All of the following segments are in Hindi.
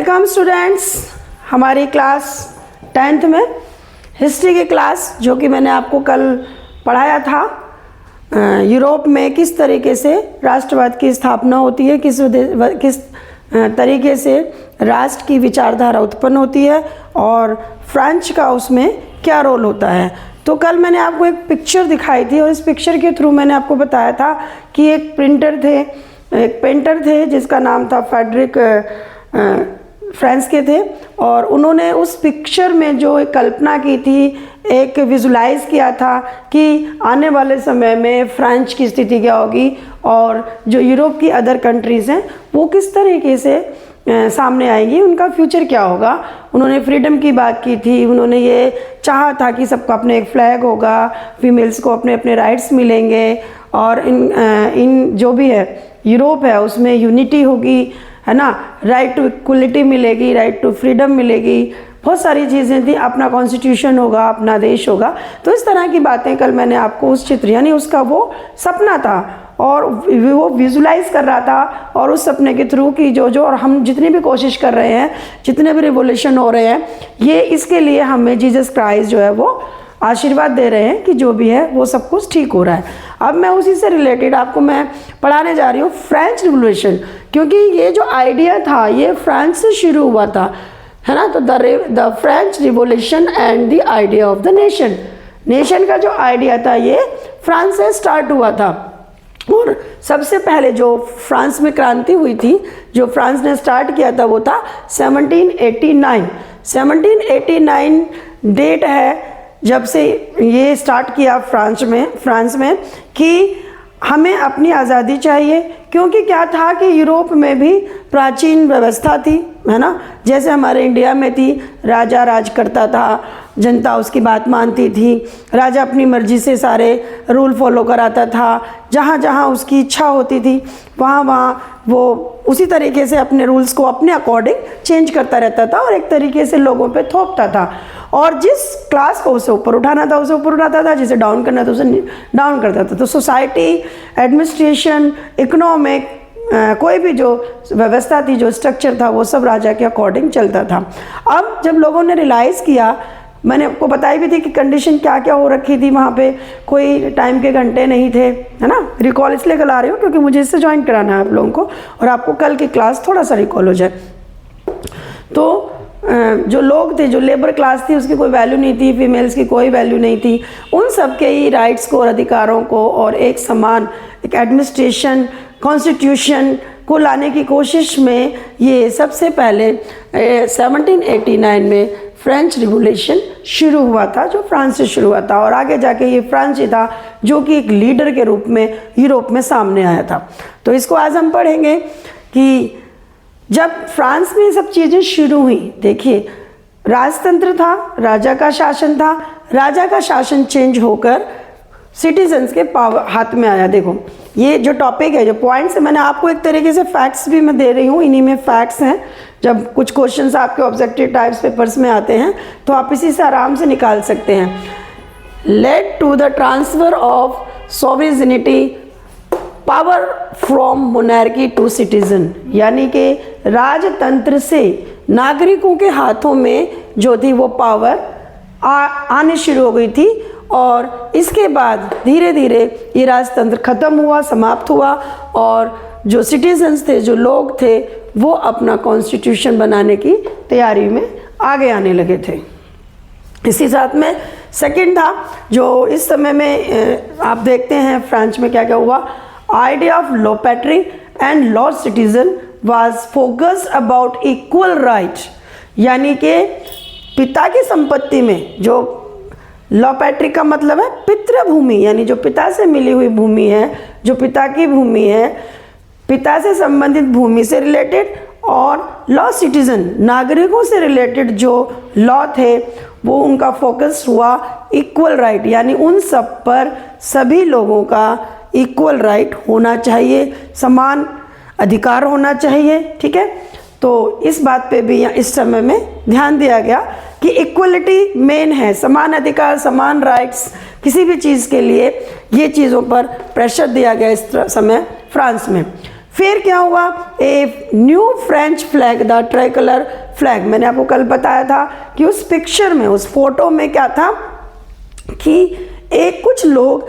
वेलकम स्टूडेंट्स, हमारी क्लास 10th में हिस्ट्री की क्लास जो कि मैंने आपको कल पढ़ाया था। यूरोप में किस तरीके से राष्ट्रवाद की स्थापना होती है, किस तरीके से राष्ट्र की विचारधारा उत्पन्न होती है और फ्रेंच का उसमें क्या रोल होता है। तो कल मैंने आपको एक पिक्चर दिखाई थी और इस पिक्चर के थ्रू मैंने आपको बताया था कि एक पेंटर थे जिसका नाम था फ्रेडरिक फ्रांस के थे, और उन्होंने उस पिक्चर में जो एक कल्पना की थी, एक विजुलाइज किया था कि आने वाले समय में फ्रांस की स्थिति क्या होगी और जो यूरोप की अदर कंट्रीज़ हैं वो किस तरीके से सामने आएंगी, उनका फ्यूचर क्या होगा। उन्होंने फ्रीडम की बात की थी, उन्होंने ये चाहा था कि सबका अपने एक फ्लैग होगा, फीमेल्स को अपने अपने राइट्स मिलेंगे और इन जो भी है यूरोप है उसमें यूनिटी होगी, है ना, राइट टू इक्वलिटी मिलेगी, राइट टू फ्रीडम मिलेगी, बहुत सारी चीज़ें थी, अपना कॉन्स्टिट्यूशन होगा, अपना देश होगा। तो इस तरह की बातें कल मैंने आपको उस चित्र यानी उसका वो सपना था और वो विजुलाइज कर रहा था, और उस सपने के थ्रू की जो और हम जितनी भी कोशिश कर रहे हैं, जितने भी रिवोल्यूशन हो रहे हैं, ये इसके लिए हमें जीसस क्राइस्ट जो है वो आशीर्वाद दे रहे हैं कि जो भी है वो सब कुछ ठीक हो रहा है। अब मैं उसी से रिलेटेड आपको मैं पढ़ाने जा रही हूँ फ्रेंच रिवोल्यूशन, क्योंकि ये जो आइडिया था ये फ्रांस से शुरू हुआ था, है ना। तो the French revolution and the idea of the nation का जो आइडिया था ये फ्रांस से स्टार्ट हुआ था। और सबसे पहले जो फ्रांस में क्रांति हुई थी, जो फ्रांस ने स्टार्ट किया था वो था 1789 डेट है जब से ये स्टार्ट किया फ्रांस में कि हमें अपनी आज़ादी चाहिए। क्योंकि क्या था कि यूरोप में भी प्राचीन व्यवस्था थी, है ना, जैसे हमारे इंडिया में थी, राजा राज करता था, जनता उसकी बात मानती थी, राजा अपनी मर्जी से सारे रूल फॉलो कराता था, जहाँ जहाँ उसकी इच्छा होती थी वहाँ वो उसी तरीके से अपने रूल्स को अपने अकॉर्डिंग चेंज करता रहता था और एक तरीके से लोगों पे थोपता था। और जिस क्लास को उसे ऊपर उठाना था उसे ऊपर उठाता था, जिसे डाउन करना था उसे डाउन करता था। तो सोसाइटी, एडमिनिस्ट्रेशन, इकोनॉमिक, कोई भी जो व्यवस्था थी, जो स्ट्रक्चर था, वो सब राजा के अकॉर्डिंग चलता था। अब जब लोगों ने रियलाइज़ किया, मैंने आपको बताई भी थी कि कंडीशन क्या क्या हो रखी थी वहाँ पे, कोई टाइम के घंटे नहीं थे, है ना। रिकॉल इसलिए करा रही हूँ क्योंकि मुझे इससे ज्वाइन कराना है आप लोगों को और आपको कल की क्लास थोड़ा सा रिकॉल हो जाए। तो जो लोग थे, जो लेबर क्लास थी, उसकी कोई वैल्यू नहीं थी, फीमेल्स की कोई वैल्यू नहीं थी, उन सब के ही राइट्स को और अधिकारों को और एक समान एक एडमिनिस्ट्रेशन, कॉन्स्टिट्यूशन को लाने की कोशिश में ये सबसे पहले 1789 में फ्रेंच रिवोल्यूशन शुरू हुआ था, जो फ्रांस से शुरू हुआ था। और आगे जाके ये फ्रांस ही था जो कि एक लीडर के रूप में यूरोप में सामने आया था। तो इसको आज हम पढ़ेंगे कि जब फ्रांस में ये सब चीज़ें शुरू हुई, देखिए राजतंत्र था, राजा का शासन था, राजा का शासन चेंज होकर सिटीजन्स के पावर हाथ में आया। देखो ये जो टॉपिक है, जो पॉइंट्स है, मैंने आपको एक तरीके से फैक्ट्स भी मैं दे रही हूँ, इन्हीं में फैक्ट्स हैं। जब कुछ क्वेश्चंस आपके ऑब्जेक्टिव टाइप्स पेपर्स में आते हैं तो आप इसी से आराम से निकाल सकते हैं। Led to the transfer of sovereignty power from monarchy to citizen, यानी कि राजतंत्र से नागरिकों के हाथों में जो थी वो पावर आनी शुरू हो गई थी। और इसके बाद धीरे धीरे ये राजतंत्र ख़त्म हुआ, समाप्त हुआ, और जो सिटीजन्स थे, जो लोग थे, वो अपना कॉन्स्टिट्यूशन बनाने की तैयारी में आगे आने लगे थे। इसी साथ में सेकंड था जो इस समय में आप देखते हैं फ्रांस में क्या क्या हुआ। Idea of la patrie and la citizen was focused about equal right, यानी कि पिता की संपत्ति में जो लॉ पैट्री का मतलब है पितृभूमि, यानी जो पिता से मिली हुई भूमि है, जो पिता की भूमि है, पिता से संबंधित भूमि से रिलेटेड, और लॉ सिटीजन नागरिकों से रिलेटेड जो लॉ थे वो उनका फोकस हुआ इक्वल राइट, यानी उन सब पर सभी लोगों का इक्वल राइट होना चाहिए, समान अधिकार होना चाहिए। ठीक है, तो इस बात पे भी इस समय में ध्यान दिया गया कि इक्वलिटी मेन है, समान अधिकार, समान राइट्स, किसी भी चीज़ के लिए ये चीज़ों पर प्रेशर दिया गया इस समय फ्रांस में। फिर क्या हुआ, a new French flag the tricolour flag. मैंने आपको कल बताया था कि उस पिक्चर में, उस फोटो में क्या था कि एक कुछ लोग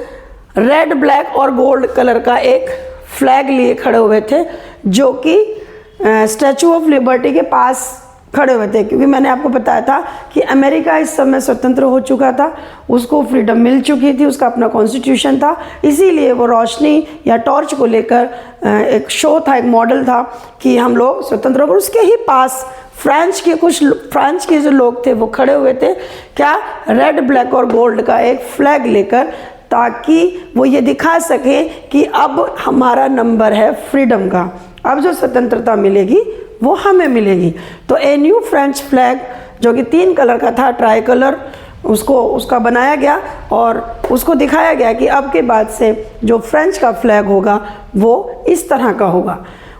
रेड ब्लैक और गोल्ड कलर का एक फ्लैग लिए खड़े हुए थे, जो कि स्टैचू ऑफ लिबर्टी के पास खड़े हुए थे, क्योंकि मैंने आपको बताया था कि अमेरिका इस समय स्वतंत्र हो चुका था, उसको फ्रीडम मिल चुकी थी, उसका अपना कॉन्स्टिट्यूशन था, इसीलिए वो रोशनी या टॉर्च को लेकर एक शो था, एक मॉडल था कि हम लोग स्वतंत्र हो गए। उसके ही पास फ्रांस के जो लोग थे वो खड़े हुए थे, क्या, रेड ब्लैक और गोल्ड का एक फ्लैग लेकर, ताकि वो ये दिखा सके कि अब हमारा नंबर है फ्रीडम का, अब जो स्वतंत्रता मिलेगी वो हमें मिलेगी। तो ए न्यू फ्रेंच फ्लैग जो कि 3 कलर का था, ट्राई कलर, उसका बनाया गया और उसको दिखाया गया कि अब के बाद से जो फ्रेंच का फ्लैग होगा वो इस तरह का होगा।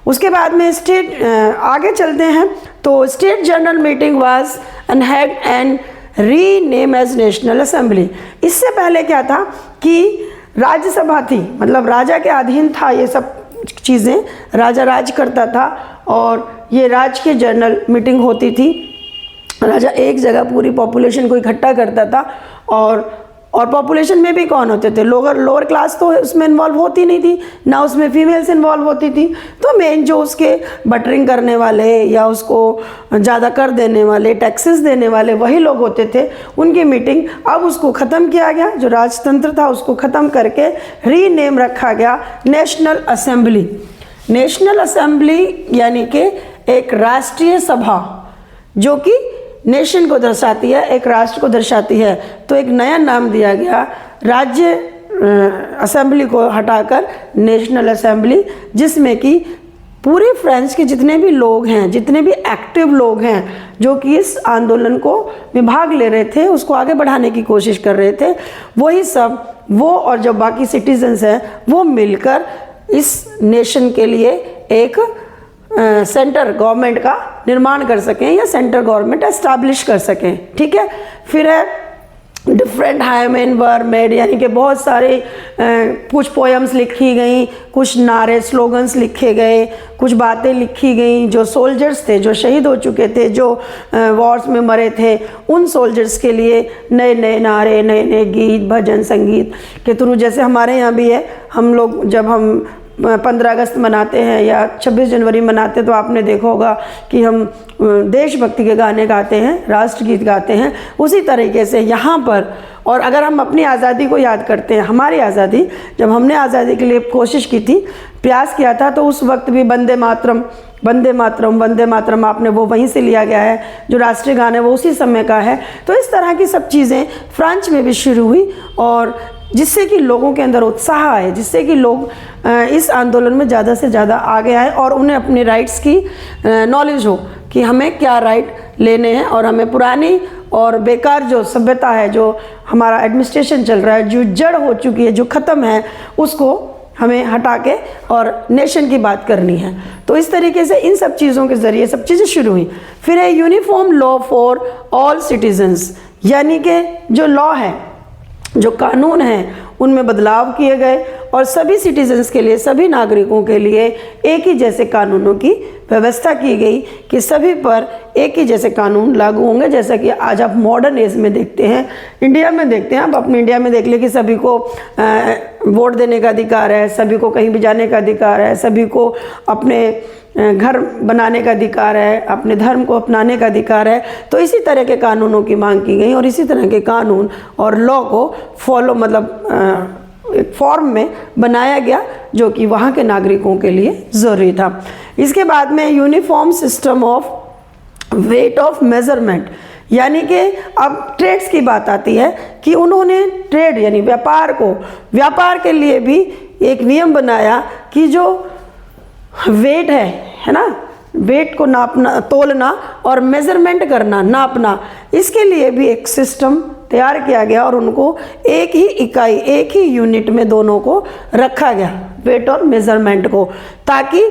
उसके बाद में आगे चलते हैं तो state general meeting was ended and rename as national assembly. इससे पहले क्या था कि राज्यसभा थी, मतलब राजा के अधीन था ये सब चीज़ें, राजा राज करता था और ये राज्य की जनरल मीटिंग होती थी। राजा एक जगह पूरी पॉपुलेशन को इकट्ठा करता था और पॉपुलेशन में भी कौन होते थे, लोअर क्लास तो उसमें इन्वॉल्व होती नहीं थी, ना उसमें फीमेल्स इन्वॉल्व होती थी। तो मेन जो उसके बटरिंग करने वाले या उसको ज़्यादा कर देने वाले, टैक्सेस देने वाले, वही लोग होते थे। उनकी मीटिंग अब उसको ख़त्म किया गया, जो राजतंत्र था उसको ख़त्म करके रीनेम रखा गया नेशनल असेंबली। नेशनल असेंबली यानी कि एक राष्ट्रीय सभा जो कि नेशन को दर्शाती है, एक राष्ट्र को दर्शाती है। तो एक नया नाम दिया गया, राज्य असेंबली को हटाकर नेशनल असेंबली, जिसमें कि पूरे फ्रांस के जितने भी लोग हैं, जितने भी एक्टिव लोग हैं जो कि इस आंदोलन को में भाग ले रहे थे, उसको आगे बढ़ाने की कोशिश कर रहे थे, वही सब वो और जो बाकी सिटीजन्स हैं वो मिलकर इस नेशन के लिए एक सेंटर गवर्नमेंट का निर्माण कर सकें या सेंटर गवर्नमेंट एस्टैब्लिश कर सकें। ठीक है, फिर है डिफरेंट हाईमेन वर मेड, यानी कि बहुत सारे कुछ पोएम्स लिखी गई, कुछ नारे स्लोगन्स लिखे गए, कुछ बातें लिखी गई। जो सोल्जर्स थे, जो शहीद हो चुके थे, जो वॉर्स में मरे थे, उन सोल्जर्स के लिए नए नए नारे, नए नए गीत, भजन, संगीत के थ्रू, जैसे हमारे यहाँ भी है, हम लोग जब हम 15 अगस्त मनाते हैं या 26 जनवरी मनाते हैं तो आपने देखा होगा कि हम देशभक्ति के गाने गाते हैं, राष्ट्रगीत गाते हैं। उसी तरीके से यहाँ पर, और अगर हम अपनी आज़ादी को याद करते हैं, हमारी आज़ादी, जब हमने आज़ादी के लिए कोशिश की थी, प्रयास किया था, तो उस वक्त भी वंदे मातरम वंदे मातरम वंदे मातरम आपने वो वहीं से लिया गया है, जो राष्ट्रीय गाना है वो उसी समय का है। तो इस तरह की सब चीज़ें फ्रांस में भी शुरू हुई और जिससे कि लोगों के अंदर उत्साह आए, जिससे कि लोग इस आंदोलन में ज़्यादा से ज़्यादा आगे आए और उन्हें अपने राइट्स की नॉलेज हो कि हमें क्या राइट लेने हैं और हमें पुरानी और बेकार जो सभ्यता है, जो हमारा एडमिनिस्ट्रेशन चल रहा है, जो जड़ हो चुकी है, जो ख़त्म है, उसको हमें हटा के और नेशन की बात करनी है। तो इस तरीके से इन सब चीज़ों के ज़रिए सब चीज़ें शुरू हुई। फिर है uniform law for all citizens, यानी कि जो लॉ है, जो कानून हैं, उनमें बदलाव किए गए और सभी सिटीजन्स के लिए, सभी नागरिकों के लिए एक ही जैसे कानूनों की व्यवस्था की गई कि सभी पर एक ही जैसे कानून लागू होंगे। जैसा कि आज आप मॉडर्न एज में देखते हैं, इंडिया में देखते हैं, आप अपने इंडिया में देख लें कि सभी को वोट देने का अधिकार है, सभी को कहीं भी जाने का अधिकार है, सभी को अपने घर बनाने का अधिकार है, अपने धर्म को अपनाने का अधिकार है। तो इसी तरह के कानूनों की मांग की गई और इसी तरह के कानून और लॉ को फॉलो, मतलब एक फॉर्म में बनाया गया जो कि वहाँ के नागरिकों के लिए ज़रूरी था। इसके बाद में uniform system of weight of measurement, यानी कि अब ट्रेड्स की बात आती है कि उन्होंने ट्रेड यानी व्यापार के लिए भी एक नियम बनाया कि जो वेट है ना, वेट को नापना, तोलना और मेज़रमेंट करना, नापना, इसके लिए भी एक सिस्टम तैयार किया गया और उनको एक ही इकाई, एक ही यूनिट में दोनों को रखा गया, वेट और मेज़रमेंट को, ताकि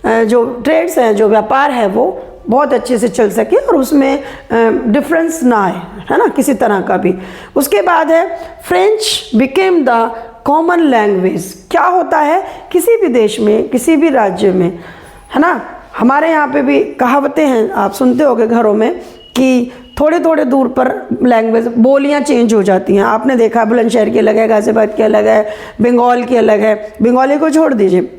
जो ट्रेड्स हैं, जो व्यापार है, वो बहुत अच्छे से चल सके और उसमें डिफरेंस ना आए, है ना, किसी तरह का भी। उसके बाद है French became the common language. क्या होता है किसी भी देश में, किसी भी राज्य में, है ना, हमारे यहाँ पे भी कहावतें हैं, आप सुनते होंगे घरों में कि थोड़े थोड़े दूर पर लैंग्वेज, बोलियाँ चेंज हो जाती हैं। आपने देखा बुलंदशहर की अलग है, गाज़ियाबाद की अलग है, बंगाल की अलग है। बंगाली को छोड़ दीजिए,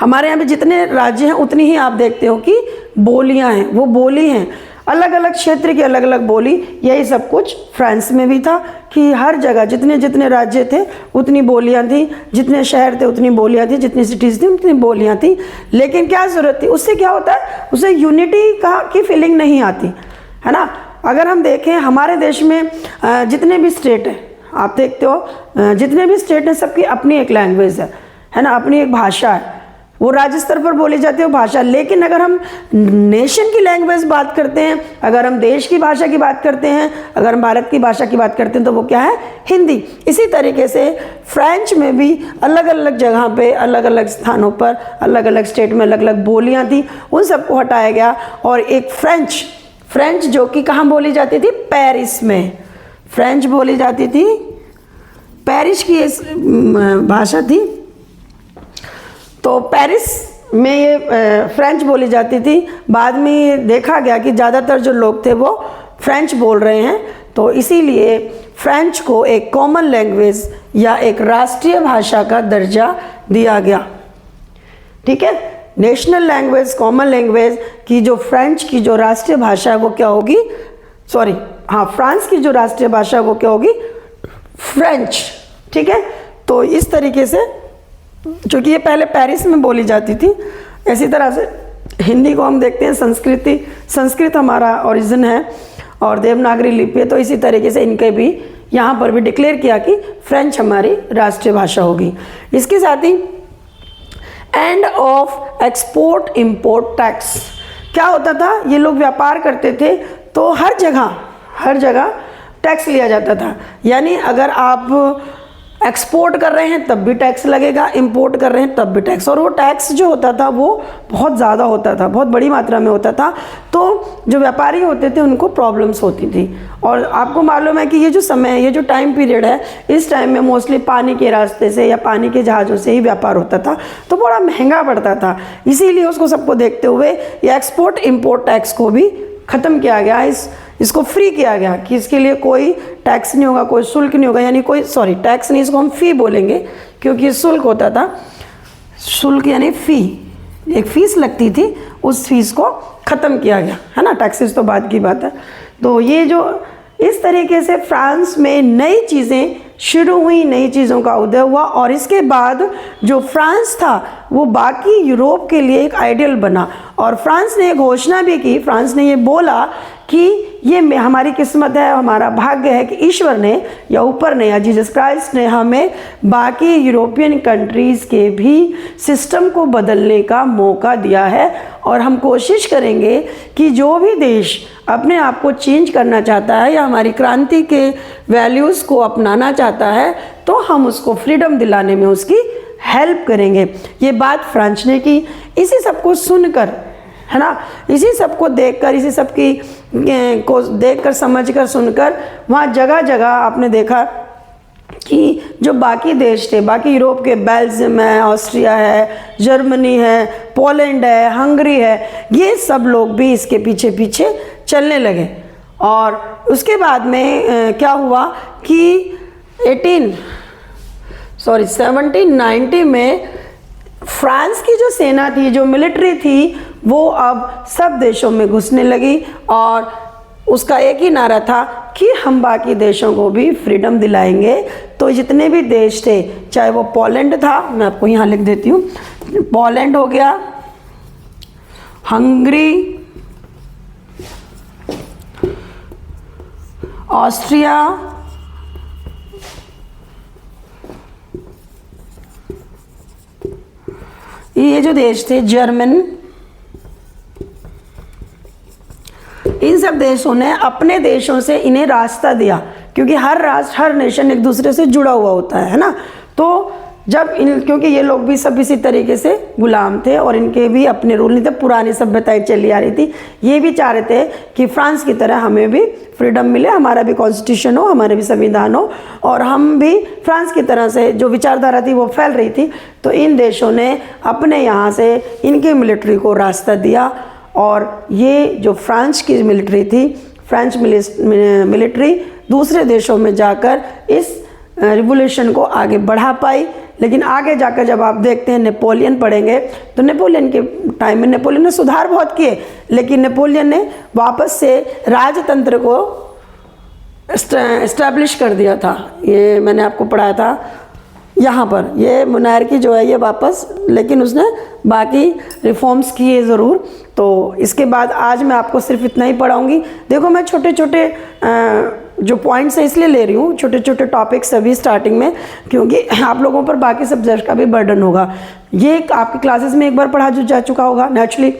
हमारे यहाँ पे जितने राज्य हैं उतनी ही आप देखते हो कि बोलियाँ हैं, वो बोली हैं, अलग अलग क्षेत्र की अलग अलग बोली। यही सब कुछ फ्रांस में भी था कि हर जगह जितने जितने राज्य थे उतनी बोलियाँ थी, जितने शहर थे उतनी बोलियाँ थी, जितनी सिटीज़ थी उतनी बोलियाँ थी। लेकिन क्या ज़रूरत थी, उससे क्या होता है, उससे यूनिटी की फीलिंग नहीं आती, है ना। अगर हम देखें हमारे देश में जितने भी स्टेट हैं, आप देखते हो जितने भी स्टेट हैं सबकी अपनी एक लैंग्वेज है ना, अपनी एक भाषा है, वो राज्य स्तर पर बोली जाती है वो भाषा। लेकिन अगर हम नेशन की लैंग्वेज बात करते हैं, अगर हम देश की भाषा की बात करते हैं, अगर हम भारत की भाषा की बात करते हैं तो वो क्या है, हिंदी। इसी तरीके से फ्रेंच में भी अलग अलग जगह पे, अलग अलग स्थानों पर, अलग अलग स्टेट में अलग अलग बोलियाँ थी, उन सबको हटाया गया और एक फ्रेंच जो कि कहाँ बोली जाती थी, पेरिस में फ्रेंच बोली जाती थी, पेरिस की भाषा थी। तो पेरिस में ये फ्रेंच बोली जाती थी। बाद में देखा गया कि ज़्यादातर जो लोग थे वो फ्रेंच बोल रहे हैं, तो इसीलिए फ्रेंच को एक कॉमन लैंग्वेज या एक राष्ट्रीय भाषा का दर्जा दिया गया। ठीक है, नेशनल लैंग्वेज, कॉमन लैंग्वेज की जो फ्रेंच की जो राष्ट्रीय भाषा है वो क्या होगी, फ्रांस की जो राष्ट्रीय भाषा है वो क्या होगी, फ्रेंच। ठीक है, तो इस तरीके से चूँकि ये पहले पेरिस में बोली जाती थी, इसी तरह से हिंदी को हम देखते हैं संस्कृत हमारा ओरिजिन है और देवनागरी लिपि है, तो इसी तरीके से इनके भी यहाँ पर भी डिक्लेयर किया कि फ्रेंच हमारी राष्ट्रीय भाषा होगी। इसके साथ ही end of export import tax, क्या होता था, ये लोग व्यापार करते थे तो हर जगह टैक्स लिया जाता था। यानी अगर आप एक्सपोर्ट कर रहे हैं तब भी टैक्स लगेगा, इंपोर्ट कर रहे हैं तब भी टैक्स, और वो टैक्स जो होता था वो बहुत ज़्यादा होता था, बहुत बड़ी मात्रा में होता था। तो जो व्यापारी होते थे उनको प्रॉब्लम्स होती थी। और आपको मालूम है कि ये जो समय है, ये जो टाइम पीरियड है, इस टाइम में मोस्टली पानी के रास्ते से या पानी के जहाज़ों से ही व्यापार होता था, तो बड़ा महंगा पड़ता था। इसीलिए उसको सबको देखते हुए ये एक्सपोर्ट इंपोर्ट टैक्स को भी ख़त्म किया गया, इसको फ्री किया गया कि इसके लिए कोई टैक्स नहीं होगा, कोई शुल्क नहीं होगा, यानी टैक्स नहीं, इसको हम फ़ी बोलेंगे क्योंकि शुल्क होता था, शुल्क यानी फ़ी, एक फ़ीस लगती थी, उस फीस को ख़त्म किया गया, है ना। टैक्सेस तो बाद की बात है। तो ये जो इस तरीके से फ्रांस में नई चीज़ें शुरू हुई, नई चीज़ों का उदय हुआ, और इसके बाद जो फ्रांस था वो बाकी यूरोप के लिए एक आइडियल बना। और फ्रांस ने घोषणा भी की, फ्रांस ने ये बोला कि ये हमारी किस्मत है, हमारा भाग्य है कि ईश्वर ने या ऊपर ने या जीसस क्राइस्ट ने हमें बाकी यूरोपियन कंट्रीज़ के भी सिस्टम को बदलने का मौका दिया है, और हम कोशिश करेंगे कि जो भी देश अपने आप को चेंज करना चाहता है या हमारी क्रांति के वैल्यूज़ को अपनाना चाहता है तो हम उसको फ्रीडम दिलाने में उसकी हेल्प करेंगे। ये बात फ्रांस ने की। इसी सब को सुनकर, है ना, इसी सब को देखकर, इसी सब की को देखकर, समझकर, सुनकर वहाँ जगह जगह आपने देखा कि जो बाकी देश थे, बाकी यूरोप के, बेल्जियम है, ऑस्ट्रिया है, जर्मनी है, पोलैंड है, हंगरी है, ये सब लोग भी इसके पीछे पीछे चलने लगे। और उसके बाद में क्या हुआ कि 1790 में फ्रांस की जो सेना थी, जो मिलिट्री थी, वो अब सब देशों में घुसने लगी, और उसका एक ही नारा था कि हम बाकी देशों को भी फ्रीडम दिलाएंगे। तो जितने भी देश थे, चाहे वो पोलैंड था, मैं आपको यहाँ लिख देती हूँ, पोलैंड हो गया, हंगरी, ऑस्ट्रिया, ये जो देश थे, जर्मन, इन सब देशों ने अपने देशों से इन्हें रास्ता दिया, क्योंकि हर राष्ट्र, हर नेशन एक दूसरे से जुड़ा हुआ होता है ना। तो क्योंकि ये लोग भी सब इसी तरीके से गुलाम थे और इनके भी अपने रूल नहीं थे, पुरानी सभ्यताएं चली आ रही थी। ये भी चाह रहे थे कि फ्रांस की तरह हमें भी फ्रीडम मिले, हमारा भी कॉन्स्टिट्यूशन हो, हमारे भी संविधान हो और हम भी फ्रांस की तरह से जो विचारधारा थी वो फैल रही थी। तो इन देशों ने अपने यहाँ से इनकी मिलिट्री को रास्ता दिया और ये जो फ्रांस की मिलिट्री थी, फ्रेंच मिलिट्री दूसरे देशों में जाकर इस रिवॉल्यूशन को आगे बढ़ा पाई। लेकिन आगे जाकर जब आप देखते हैं नेपोलियन पढ़ेंगे तो नेपोलियन के टाइम में नेपोलियन ने सुधार बहुत किए, लेकिन नेपोलियन ने वापस से राजतंत्र को इस्टेब्लिश कर दिया था। ये मैंने आपको पढ़ाया था यहाँ पर, ये मोनार्की जो है ये वापस, लेकिन उसने बाकी रिफॉर्म्स किए ज़रूर। तो इसके बाद आज मैं आपको सिर्फ इतना ही पढ़ाऊँगी। देखो मैं छोटे छोटे जो पॉइंट्स है इसलिए ले रही हूँ, छोटे छोटे टॉपिक्स अभी स्टार्टिंग में, क्योंकि आप लोगों पर बाकी सब्जेक्ट का भी बर्डन होगा। ये आपकी क्लासेस में एक बार पढ़ा जा चुका होगा नेचुरली,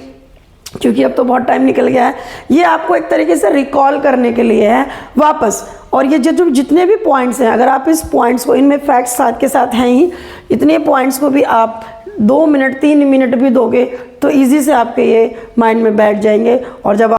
क्योंकि अब तो बहुत टाइम निकल गया है। ये आपको एक तरीके से रिकॉल करने के लिए है वापस। और ये जो जितने भी पॉइंट्स हैं, अगर आप इस पॉइंट्स को, इनमें फैक्ट्स साथ के साथ हैं ही, इतने पॉइंट्स को भी आप 2 मिनट 3 मिनट भी दोगे तो इजी से आपके ये माइंड में बैठ जाएंगे। और जब